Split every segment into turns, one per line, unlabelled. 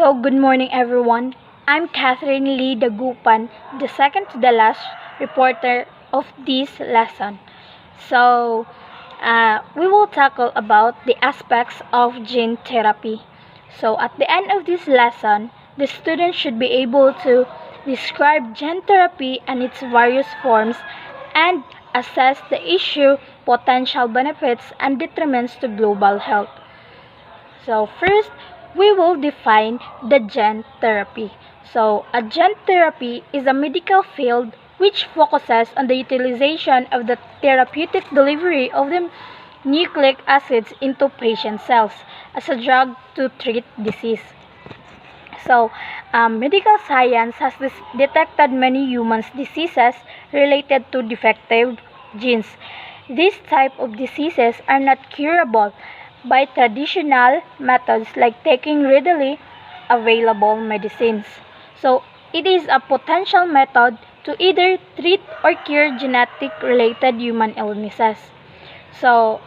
Good morning, everyone. I'm Catherine Lee Dagupan, the second to the last reporter of this lesson. So, we will tackle about the aspects of gene therapy. At the end of this lesson, the student should be able to describe gene therapy and its various forms and assess the issue, potential benefits, and detriments to global health. First, we will define the gene therapy. A gene therapy is a medical field which focuses on the utilization of the therapeutic delivery of the nucleic acids into patient cells as a drug to treat disease. Medical science has detected many human diseases related to defective genes. These type of diseases are not curable by traditional methods like taking readily available medicines. It is a potential method to either treat or cure genetic related human illnesses. Human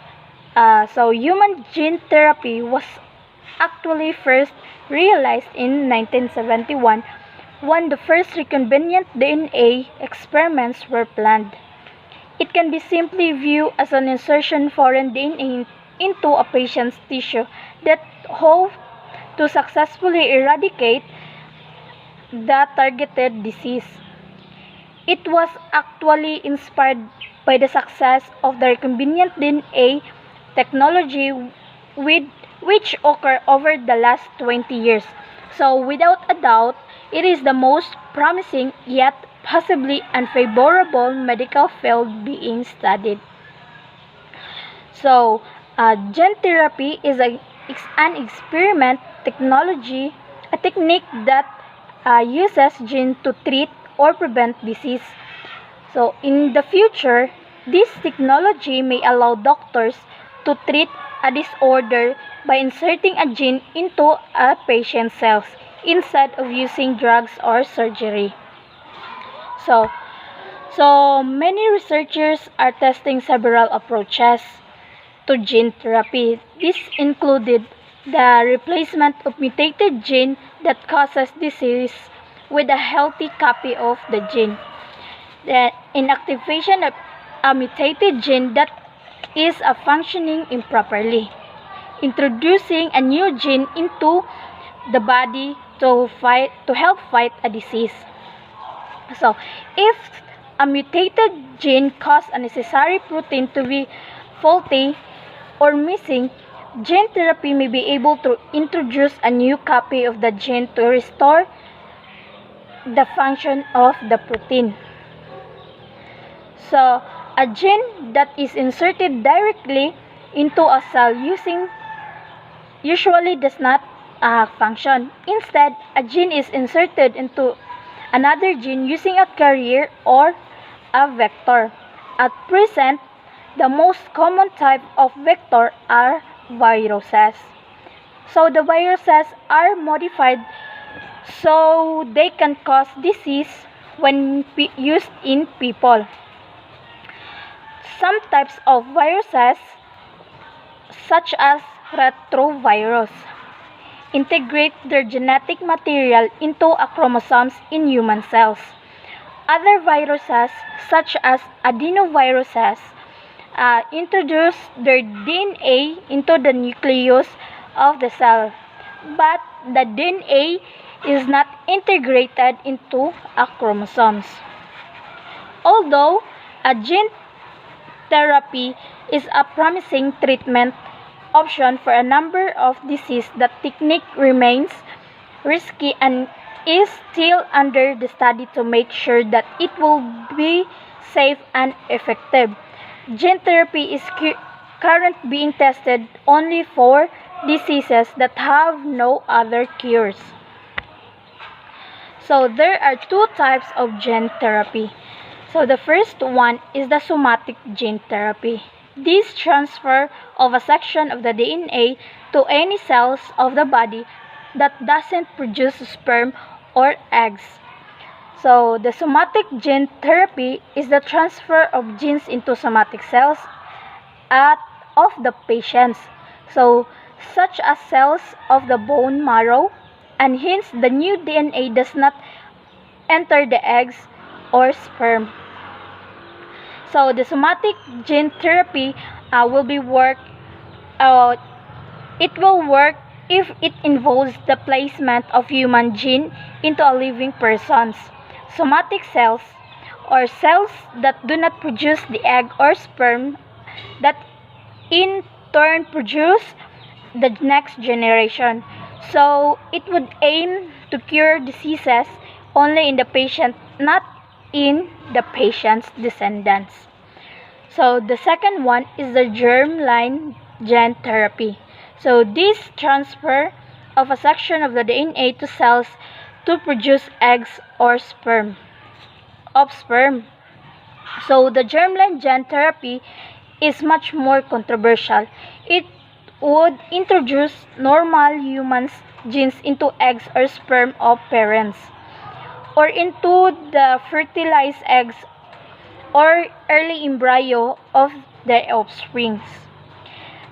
gene therapy was actually first realized in 1971 when the first recombinant DNA experiments were planned. It can be simply viewed as an insertion foreign DNA into a patient's tissue that hope to successfully eradicate the targeted disease. It was actually inspired by the success of the recombinant DNA technology with which occurred over the last 20 years. Without a doubt, it is the most promising yet possibly unfavorable medical field being studied. Gene therapy is an experiment technology, a technique that uses gene to treat or prevent disease. In the future, this technology may allow doctors to treat a disorder by inserting a gene into a patient's cells instead of using drugs or surgery. So, Many researchers are testing several approaches to gene therapy. This included the replacement of mutated gene that causes disease with a healthy copy of the gene. The inactivation of a mutated gene that is functioning improperly. Introducing a new gene into the body to help fight a disease. If a mutated gene causes a necessary protein to be faulty or missing, gene therapy may be able to introduce a new copy of the gene to restore the function of the protein. A gene that is inserted directly into a cell usually does not function. Instead, a gene is inserted into another gene using a carrier or a vector. At present, the most common type of vector are viruses. The viruses are modified so they can cause disease when used in people. Some types of viruses, such as retrovirus, integrate their genetic material into a chromosomes in human cells. Other viruses, such as adenoviruses, introduce their DNA into the nucleus of the cell, but the DNA is not integrated into a chromosomes. Although a gene therapy is a promising treatment option for a number of diseases, the technique remains risky and is still under the study to make sure that it will be safe and effective. Gene therapy is currently being tested only for diseases that have no other cures. There are two types of gene therapy. The first one is the somatic gene therapy. This transfer of a section of the DNA to any cells of the body that doesn't produce sperm or eggs. The somatic gene therapy is the transfer of genes into somatic cells of the patients, such as cells of the bone marrow, and hence the new DNA does not enter the eggs or sperm. So the somatic gene therapy will be work. It will work if it involves the placement of human gene into a living person's somatic cells, or cells that do not produce the egg or sperm that in turn produce the next generation. So it would aim to cure diseases only in the patient, not in the patient's descendants. So the second one is the germline gene therapy. So this transfer of a section of the DNA to cells to produce eggs or sperm. So the germline gene therapy is much more controversial. It would introduce normal humans' genes into eggs or sperm of parents, or into the fertilized eggs or early embryo of their offspring.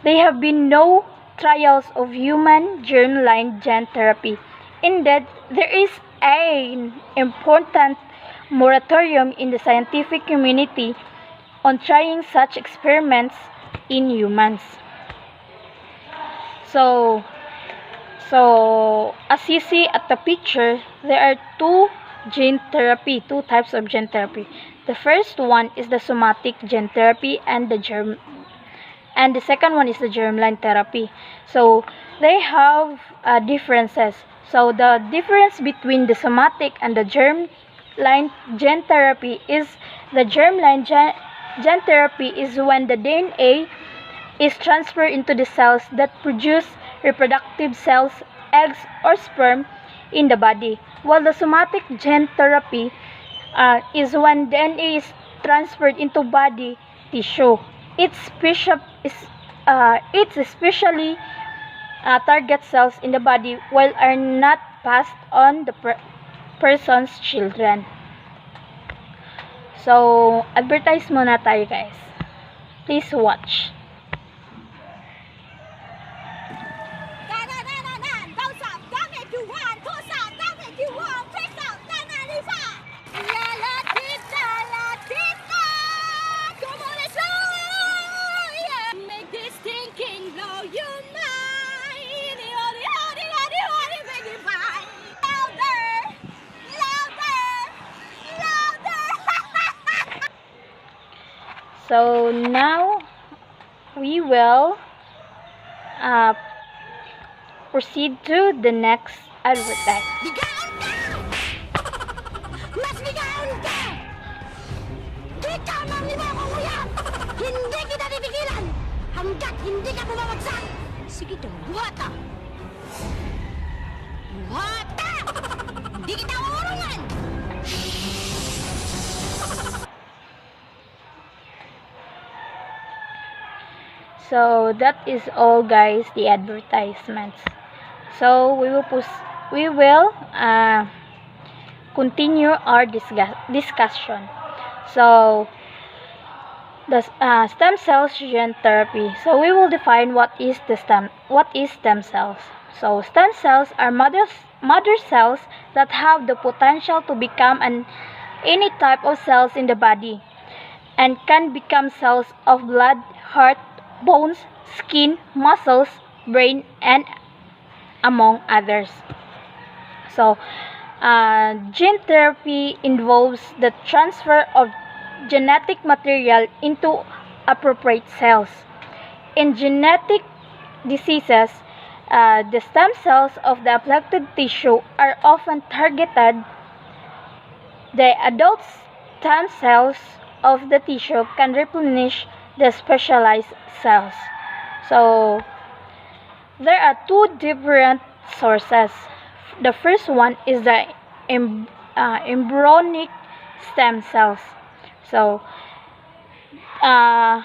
There have been no trials of human germline gene therapy. Indeed, there is an important moratorium in the scientific community on trying such experiments in humans. So as you see at the picture, there are two types of gene therapy. The first one is the somatic gene therapy, and the second one is the germline therapy. So they have differences. So the difference between the somatic and the germline gene therapy is the germline gene therapy is when the DNA is transferred into the cells that produce reproductive cells, eggs, or sperm in the body, while the somatic gene therapy is when DNA is transferred into body tissue. It especially target cells in the body while are not passed on the person's children. So, advertise muna tayo guys. Please watch. So now we will proceed to the next advertise.
Bigaon ka! Mas bigaon ka! Di ka mamlima akong uyab! Hindi kita titigilan! Hanggat hindi ka bumabagsak! Sige daw, buhata! Buhata! Hindi kita uurungan!
So that is all guys, the advertisements. So we will continue our discussion. So the stem cell gene therapy. So we will define what is stem cells. So stem cells are mother cells that have the potential to become any type of cells in the body, and can become cells of blood, heart, bones, skin, muscles, brain, and among others. So, gene therapy involves the transfer of genetic material into appropriate cells. In genetic diseases, the stem cells of the affected tissue are often targeted. The adult stem cells of the tissue can replenish the specialized cells. So there are two different sources. The first one is the embryonic stem cells. So are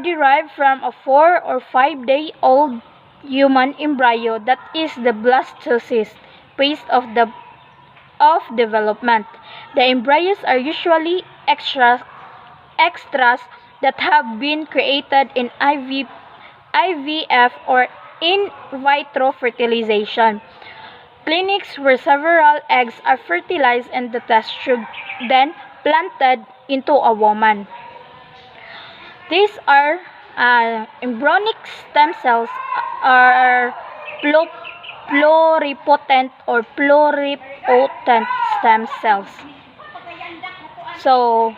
derived from a 4 or 5 day old human embryo that is the blastocyst phase of development. The embryos are usually extras that have been created in IVF or in vitro fertilization. clinics where several eggs are fertilized and the test tube then planted into a woman. These are embryonic stem cells are pluripotent or pluripotent stem cells. So,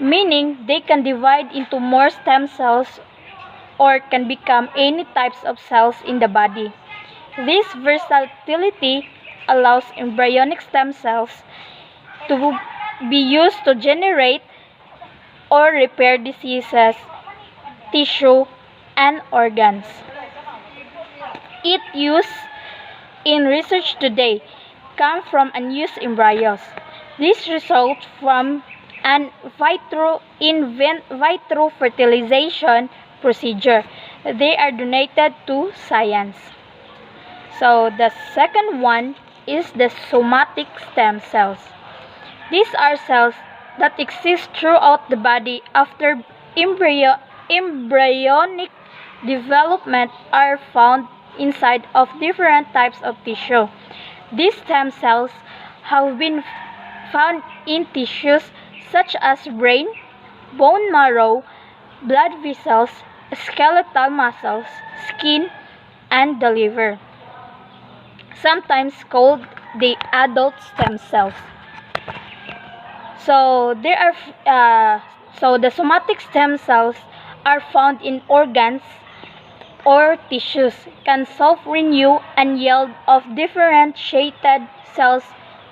meaning they can divide into more stem cells or can become any types of cells in the body. This versatility allows embryonic stem cells to be used to generate or repair diseases, tissue, and organs. Its use in research today come from unused embryos. This results from an vitro fertilization procedure. They are donated to science. So the second one is the somatic stem cells. These are cells that exist throughout the body after embryonic development are found inside of different types of tissue. These stem cells have been found in tissues such as brain, bone marrow, blood vessels, skeletal muscles, skin, and the liver, sometimes called the adult stem cells. So the somatic stem cells are found in organs or tissues, can self-renew and yield of differentiated cells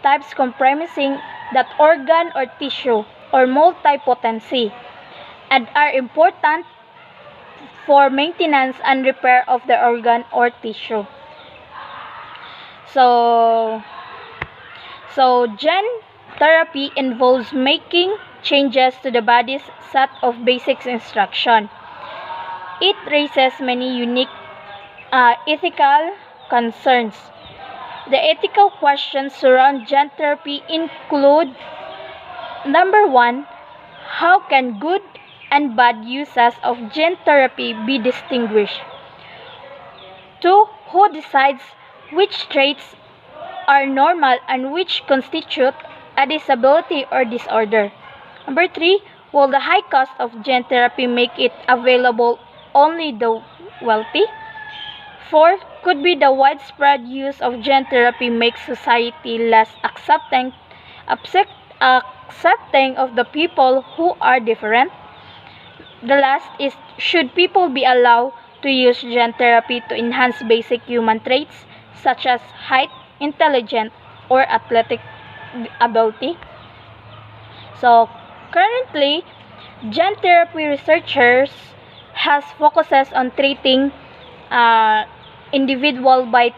types comprising that organ or tissue or multipotency, and are important for maintenance and repair of the organ or tissue. So gene therapy involves making changes to the body's set of basic instructions. It raises many unique ethical concerns. The ethical questions surrounding gene therapy include: number one, how can good and bad uses of gene therapy be distinguished? 2. Who decides which traits are normal and which constitute a disability or disorder? Number 3. Will the high cost of gene therapy make it available only the wealthy? 4. Could be the widespread use of gene therapy make society less accepting of the people who are different? The last is, should people be allowed to use gene therapy to enhance basic human traits such as height, intelligence, or athletic ability? So currently, gene therapy researchers has focuses on treating individual by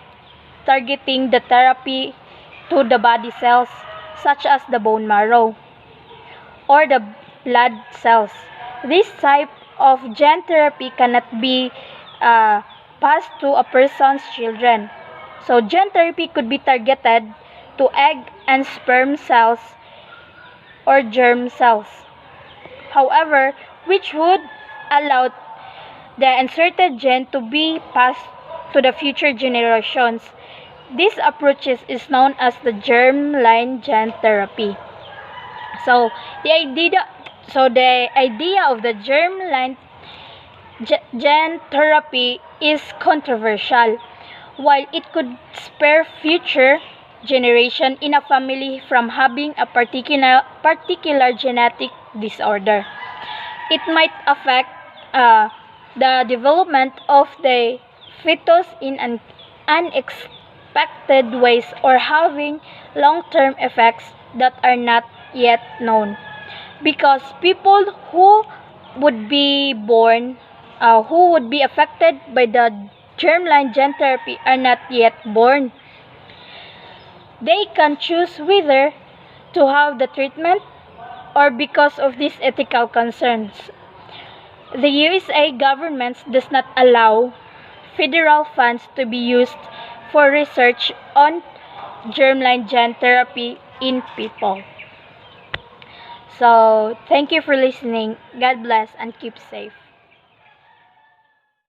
targeting the therapy to the body cells such as the bone marrow or the blood cells. This type of gene therapy cannot be passed to a person's children. So gene therapy could be targeted to egg and sperm cells or germ cells. However, which would allow the inserted gene to be passed to the future generations. This approach is known as the germline gene therapy. So the idea of the germline gene therapy is controversial. While it could spare future generation in a family from having a particular genetic disorder, it might affect the development of the fetus in unexpected ways or having long-term effects that are not yet known. Because people who would be affected by the germline gene therapy are not yet born. They can choose whether to have the treatment or because of these ethical concerns. The USA government does not allow federal funds to be used for research on germline gene therapy in people. So, thank you for listening. God bless and keep safe.